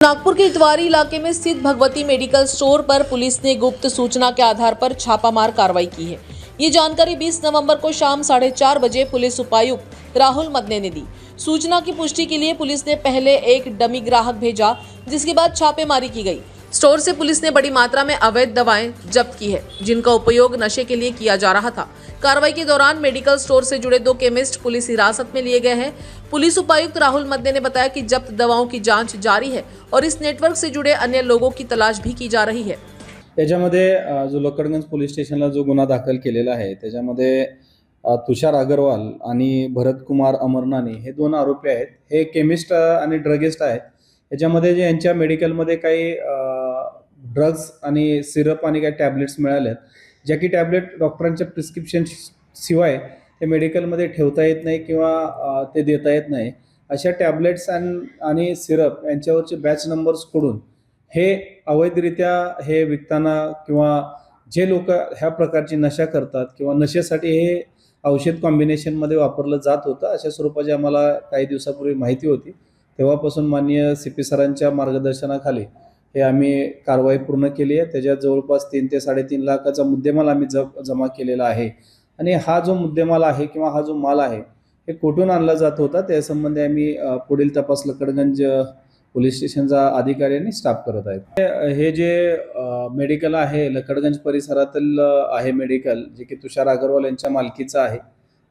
नागपुर के इतवारी इलाके में स्थित भगवती मेडिकल स्टोर पर पुलिस ने गुप्त सूचना के आधार पर छापामार कार्रवाई की है। ये जानकारी 20 नवंबर को शाम 4:30 बजे पुलिस उपायुक्त राहुल मदने ने दी। सूचना की पुष्टि के लिए पुलिस ने पहले एक डमी ग्राहक भेजा, जिसके बाद छापेमारी की गई। स्टोर से पुलिस ने बड़ी मात्रा में अवैध दवाएं जब्त की है, जिनका उपयोग नशे के लिए किया जा रहा था। कार्रवाई के दौरान मेडिकल स्टोर से जुड़े 2 केमिस्ट पुलिस हिरासत में लिए गए हैं। पुलिस उपायुक्त राहुल मदने ने बताया कि जब्त दवाओं की जांच जारी है और इस नेटवर्क से जुड़े अन्य लोगों की तलाश भी की जा रही है। त्याच्यामध्ये जो लकडगंज पोलीस स्टेशनला जो गुन्हा दाखल केलेला आहे त्याच्यामध्ये तुषार अग्रवाल आणि भरत कुमार अमरनानी हे 2 आरोपी आहेत। हे केमिस्ट आणि ड्रगिस्ट आहेत। याच्यामध्ये जे यांच्या मेडिकलमध्ये काही ड्रग्स आणि सिरप आणि काही टॅबलेट्स मिळाल्यात, ज्या की टॅबलेट डॉक्टरांच्या प्रिस्क्रिप्शन शिवाय ते मेडिकलमध्ये ठेवता येत नाही किंवा ते देता येत नाही। अशा टॅबलेट्स आणि सिरप यांच्यावरचे बॅच नंबर्स कडून हे अवैधरित्या हे विकताना किंवा जे लोक ह्या प्रकारची नशा करतात किंवा नशेसाठी हे औषध कॉम्बिनेशनमध्ये वापरलं जात होतं, अशा स्वरूपाची आम्हाला काही दिवसापूर्वी माहिती होती। तेव्हापासून माननीय सीपी सरांच्या मार्गदर्शनाखाली हे आम्ही कारवाई पूर्ण केली आहे। त्याच्यात जवळपास 3 ते 3.5 लाखाचा मुद्देमाल आम्ही जमा केलेला आहे आणि हा जो मुद्देमाल आहे किंवा हा जो माल आहे हे कुठून आणला जात होता त्यासंबंधी आम्ही पुढील तपास लकडगंज पोलीस स्टेशनचा अधिकारी आणि स्टाफ करत आहेत। हे जे मेडिकल आहे लकडगंज परिसरातील आहे मेडिकल, जे की तुषार अग्रवाल यांच्या मालकीचं आहे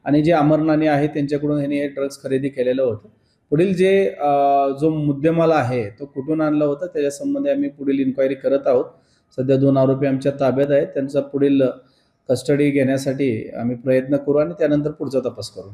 आणि जे अमरनानी आहे त्यांच्याकडून ह्यांनी हे ड्रग्स खरेदी केलेलं होतं। पुढील जे जो मुद्देमाल आहे तो कुठून आणला होता त्याच्या संबंधी आम्ही पुढील इन्क्वायरी करत आहोत। सध्या 2 आरोपी आमच्या ताब्यात आहेत। त्यांचा पुढील कस्टडी घेण्यासाठी आम्ही प्रयत्न करू आणि त्यानंतर पुढचा तपास करू।